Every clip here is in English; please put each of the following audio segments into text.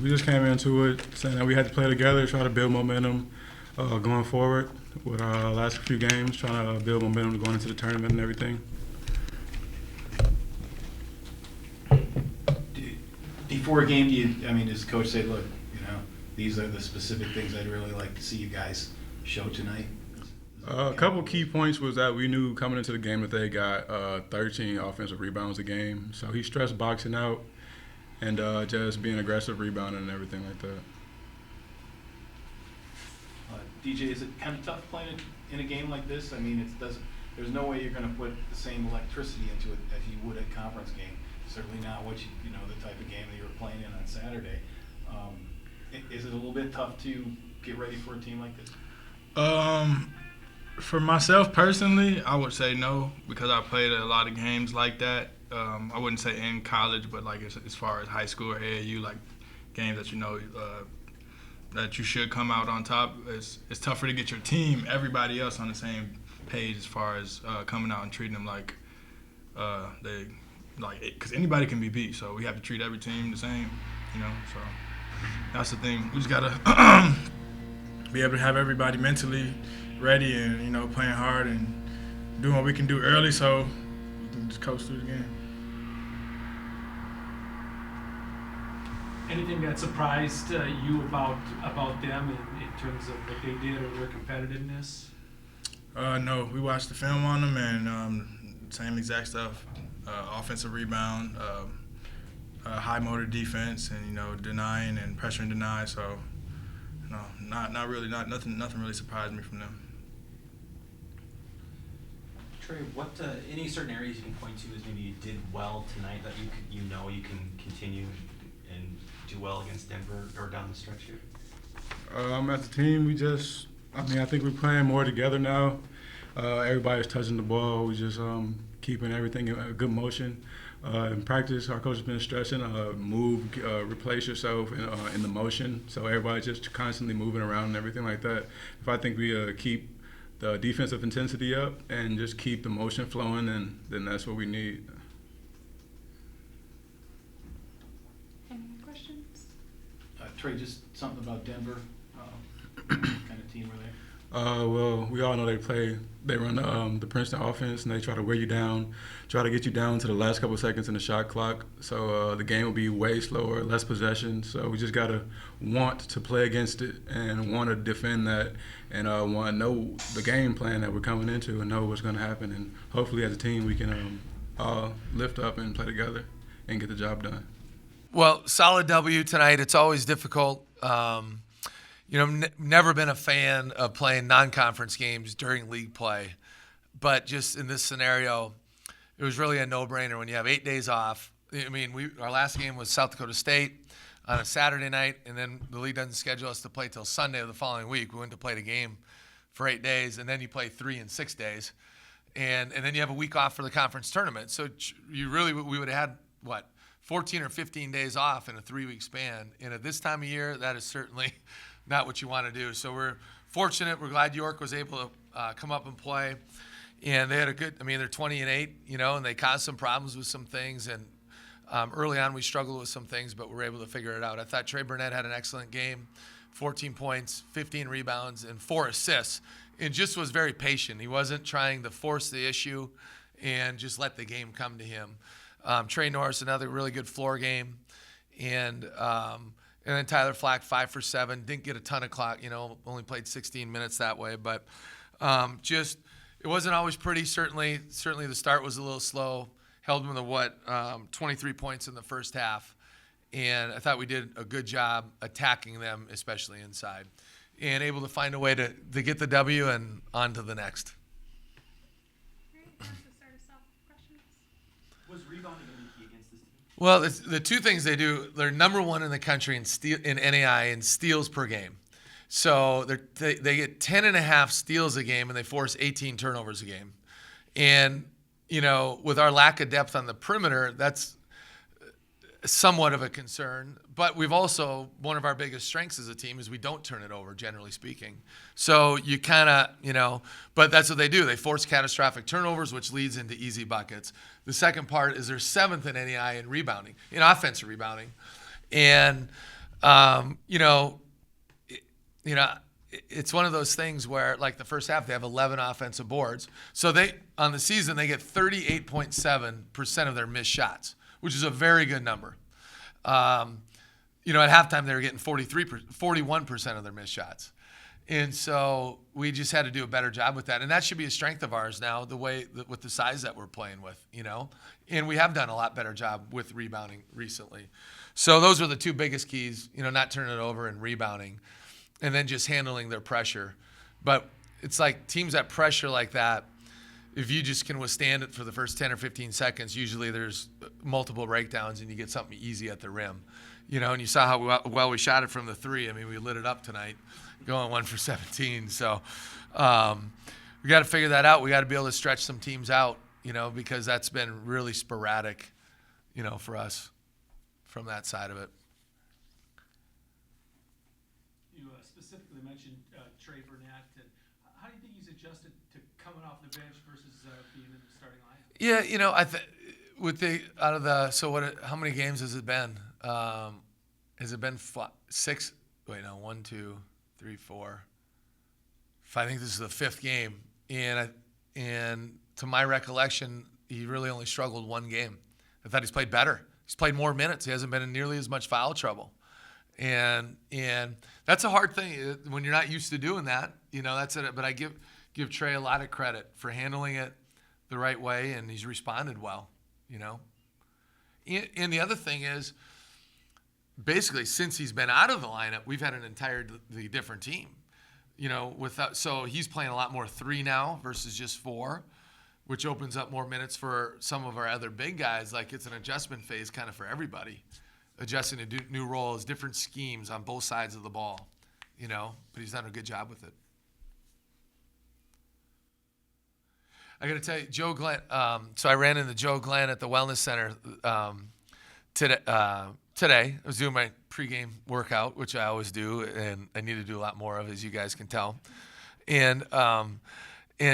We just came into it saying that we had to play together, try to build momentum going forward with our last few games, trying to build momentum going into the tournament and everything. Before a game, does the coach say, look, these are the specific things I'd really like to see you guys show tonight? A couple key points was that we knew coming into the game that they got 13 offensive rebounds a game. So he stressed boxing out and just being aggressive, rebounding, and everything like that. DJ, is it kind of tough playing in a game like this? There's no way you're going to put the same electricity into it as you would a conference game. Certainly not what the type of game that you were playing in on Saturday. Is it a little bit tough to get ready for a team like this? For myself personally, I would say no, because I played a lot of games like that. I wouldn't say in college, but like as far as high school or AAU, like games that that you should come out on top. It's tougher to get your team, everybody else, on the same page as far as coming out and treating them like because anybody can be beat. So we have to treat every team the same, So that's the thing. We just gotta be able to have everybody mentally ready and playing hard and doing what we can do early, so we can just coast through the game. Anything that surprised you about them in terms of what they did or their competitiveness? No, we watched the film on them and same exact stuff. Offensive rebound, high motor defense, and denying and pressure and deny. So, not really, nothing really surprised me from them. Trey, what any certain areas you can point to as maybe you did well tonight that you can continue and do well against Denver or down the stretch here? As a team, I think we're playing more together now. Everybody's touching the ball. We just keeping everything in good motion. In practice, our coach has been stressing, move, replace yourself in the motion. So everybody's just constantly moving around and everything like that. If I think we keep the defensive intensity up and just keep the motion flowing, then that's what we need. Any more questions? Trey, just something about Denver. What kind of team were they? Well, we all know they run the Princeton offense, and they try to wear you down, try to get you down to the last couple of seconds in the shot clock. So the game will be way slower, less possession. So we just got to want to play against it and want to defend that and want to know the game plan that we're coming into and know what's going to happen. And hopefully as a team we can all lift up and play together and get the job done. Well, solid W tonight. It's always difficult. Never been a fan of playing non-conference games during league play, but just in this scenario, it was really a no-brainer when you have 8 days off. Our last game was South Dakota State on a Saturday night, and then the league doesn't schedule us to play till Sunday of the following week. We went to play the game for 8 days, and then you play 3 and 6 days, and then you have a week off for the conference tournament. So we would have had, 14 or 15 days off in a 3-week span, and at this time of year, that is certainly not what you want to do. So we're fortunate. We're glad York was able to come up and play. And they had they're 20-8, and they caused some problems with some things. And early on we struggled with some things, but we were able to figure it out. I thought Trey Burnett had an excellent game, 14 points, 15 rebounds, and 4 assists. And just was very patient. He wasn't trying to force the issue and just let the game come to him. Trey Norris, another really good floor game. And then Tyler Flack, 5 for 7. Didn't get a ton of clock, only played 16 minutes that way. But it wasn't always pretty. Certainly the start was a little slow. Held them to 23 points in the first half. And I thought we did a good job attacking them, especially inside. And able to find a way to get the W and on to the next. Was rebounding going to be key against this team? Well, the two things they do, they're number one in the country in NAI in steals per game. So they get 10.5 steals a game, and they force 18 turnovers a game. And, with our lack of depth on the perimeter, that's somewhat of a concern. But we've also, one of our biggest strengths as a team is we don't turn it over, generally speaking. So you kind of, but that's what they do. They force catastrophic turnovers, which leads into easy buckets. The second part is they're 7th in NEI in rebounding, in offensive rebounding. And, you know, it's one of those things where, like the first half, they have 11 offensive boards. So on the season, they get 38.7% of their missed shots, which is a very good number. You know, at halftime, they were getting 41% of their missed shots. And so we just had to do a better job with that. And that should be a strength of ours now, with the size that we're playing with, you know. And we have done a lot better job with rebounding recently. So those are the two biggest keys, you know, not turning it over and rebounding, and then just handling their pressure. But it's like teams that pressure like that, if you just can withstand it for the first 10 or 15 seconds, usually there's multiple breakdowns and you get something easy at the rim. You know, and you saw how well we shot it from the three. I mean, we lit it up tonight, going 1 for 17. So we got to figure that out. We got to be able to stretch some teams out, you know, because that's been really sporadic, you know, for us from that side of it. You specifically mentioned Trey Burnett, and how do you think he's adjusted to coming off the bench versus being in the starting lineup? Yeah, you know, how many games has it been? Has it been 6? Wait, no, 1, 2, 3, 4, 5. I think this is the 5th game, and to my recollection, he really only struggled 1 game. I thought he's played better. He's played more minutes. He hasn't been in nearly as much foul trouble, and that's a hard thing when you're not used to doing that. You know, that's it. But I give Trey a lot of credit for handling it the right way, and he's responded well. You know, and the other thing is, basically, since he's been out of the lineup, we've had an entirely different team. You know, so he's playing a lot more 3 now versus just 4, which opens up more minutes for some of our other big guys. Like, it's an adjustment phase kind of for everybody, adjusting to new roles, different schemes on both sides of the ball. You know, but he's done a good job with it. I got to tell you, Joe Glenn. So I ran into Joe Glenn at the Wellness Center today. I was doing my pregame workout, which I always do, and I need to do a lot more of, as you guys can tell. And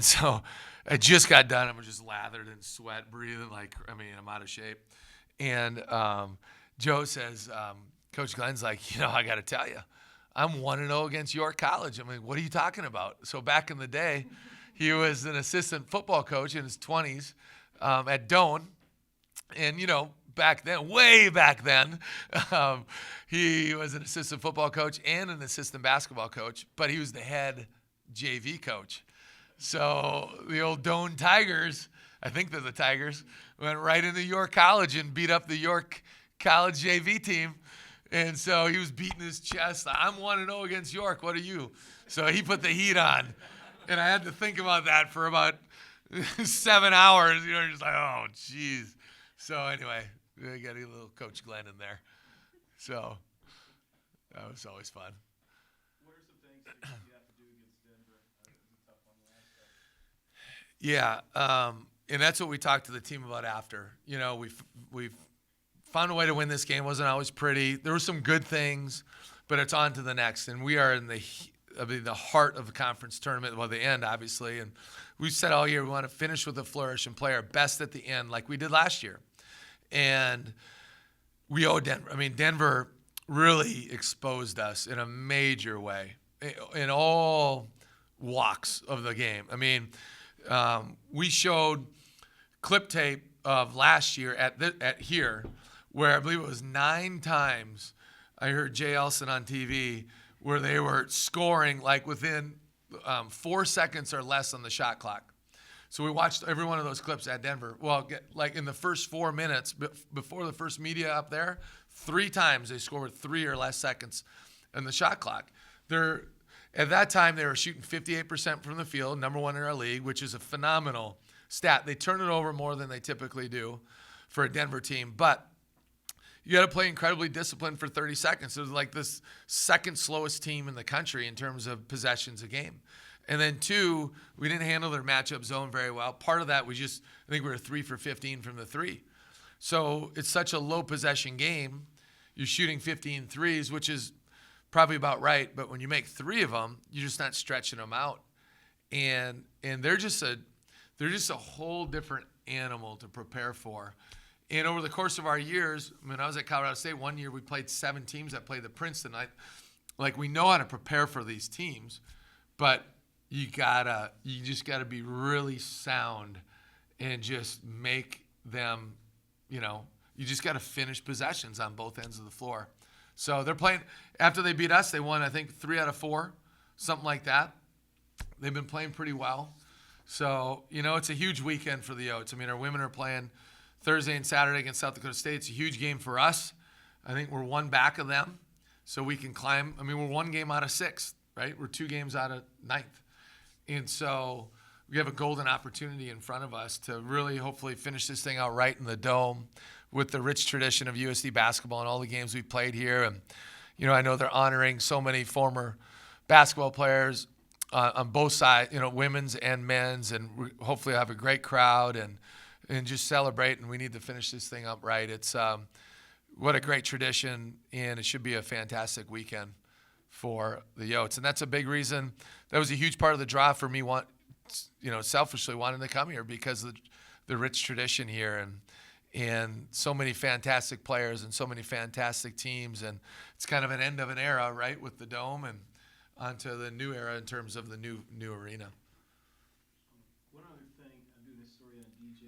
so I just got done. I was just lathered in sweat, breathing I'm out of shape. And Joe says, Coach Glenn's like, you know, I got to tell you, I'm 1-0 against York College. I'm like, what are you talking about? So back in the day, he was an assistant football coach in his 20s at Doane. And, you know, way back then, he was an assistant football coach and an assistant basketball coach, but he was the head JV coach. So the old Doane Tigers, I think they're the Tigers, went right into York College and beat up the York College JV team. And so he was beating his chest. I'm 1-0 against York. What are you? So he put the heat on. And I had to think about that for about 7 hours. You know, just like, oh, geez. So anyway, we got a little Coach Glenn in there. So that was always fun. What are some things that you have to do against Denver? It's a tough one last time. Yeah, and that's what we talked to the team about after. You know, we've found a way to win this game. It wasn't always pretty. There were some good things, but it's on to the next. And we are in the heart of the conference tournament. Well, the end, obviously. And we've said all year we want to finish with a flourish and play our best at the end like we did last year. And we owe Denver. I mean, Denver really exposed us in a major way in all walks of the game. I mean, we showed clip tape of last year at here, where I believe it was 9 times I heard Jay Elson on TV where they were scoring like within 4 seconds or less on the shot clock. So we watched every one of those clips at Denver. Well, like in the first 4 minutes, before the first media up there, 3 times they scored 3 or less seconds on the shot clock. At that time, they were shooting 58% from the field, number 1 in our league, which is a phenomenal stat. They turn it over more than they typically do for a Denver team. But you got to play incredibly disciplined for 30 seconds. It was like this second slowest team in the country in terms of possessions a game. And then 2, we didn't handle their matchup zone very well. Part of that was I think we were 3 for 15 from the 3. So it's such a low possession game. You're shooting 15 threes, which is probably about right. But when you make 3 of them, you're just not stretching them out. And they're just a whole different animal to prepare for. And over the course of our years, when I was at Colorado State, one year we played 7 teams that played the Princeton. We know how to prepare for these teams, but you just gotta be really sound and just make them, you just gotta finish possessions on both ends of the floor. So they're playing, after they beat us, they won, I think, 3 out of 4, something like that. They've been playing pretty well. So, it's a huge weekend for the Yotes. I mean, our women are playing Thursday and Saturday against South Dakota State. It's a huge game for us. I think we're 1 back of them, so we can climb. I mean, we're 1 game out of 6th, right? We're 2 games out of 9th. And so we have a golden opportunity in front of us to really hopefully finish this thing out right in the Dome with the rich tradition of USD basketball and all the games we've played here. And, I know they're honoring so many former basketball players on both sides, women's and men's, and we hopefully have a great crowd and just celebrate. And we need to finish this thing up right. It's what a great tradition, and it should be a fantastic weekend for the Yotes. And that's a big reason. That was a huge part of the draw for me, selfishly wanting to come here because of the rich tradition here and so many fantastic players and so many fantastic teams. And it's kind of an end of an era, right, with the Dome and onto the new era in terms of the new arena. One other thing, I'm doing this story on DJ.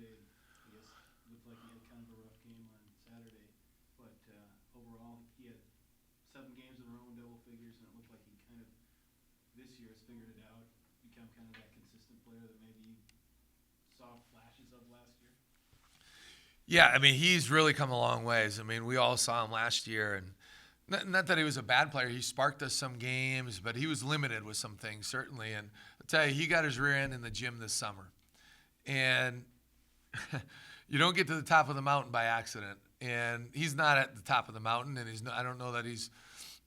I guess looked like he had kind of a rough game on Saturday, but overall he had 7 games in a row in double figures, and it looked like he kind of this year has figured it out, become kind of that consistent player that maybe you saw flashes of last year. Yeah, I mean, he's really come a long ways. I mean, we all saw him last year, and not that he was a bad player. He sparked us some games, but he was limited with some things, certainly. And I'll tell you, he got his rear end in the gym this summer. And you don't get to the top of the mountain by accident. And he's not at the top of the mountain, and I don't know that he's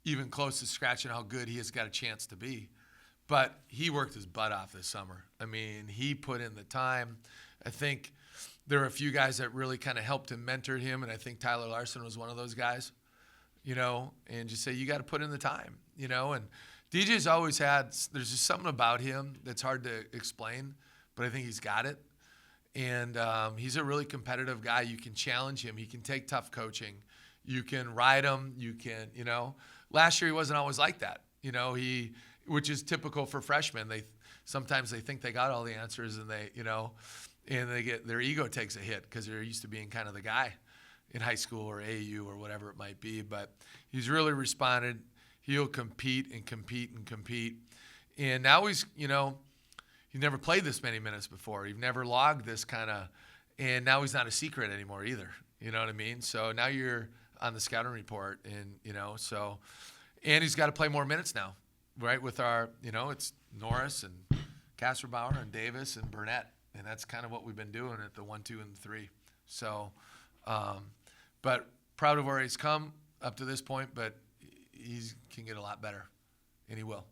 even close to scratching how good he has got a chance to be. But he worked his butt off this summer. I mean, he put in the time. I think there are a few guys that really kind of helped him, mentored him, and I think Tyler Larson was one of those guys. And just say, you got to put in the time, and DJ's always there's just something about him that's hard to explain, but I think he's got it. And he's a really competitive guy. You can challenge him. He can take tough coaching. You can ride him. You can, last year he wasn't always like that, which is typical for freshmen. Sometimes they think they got all the answers and and their ego takes a hit because they're used to being kind of the guy in high school or AU or whatever it might be. But he's really responded. He'll compete and compete and compete. And now he's never played this many minutes before. He's never logged this kind of, and now he's not a secret anymore either. You know what I mean? So now you're on the scouting report and, and he's got to play more minutes now, right? With our, it's Norris and Kasperbauer and Davis and Burnett. And that's kind of what we've been doing at the 1, 2, and 3. So, but proud of where he's come up to this point, but he can get a lot better, and he will.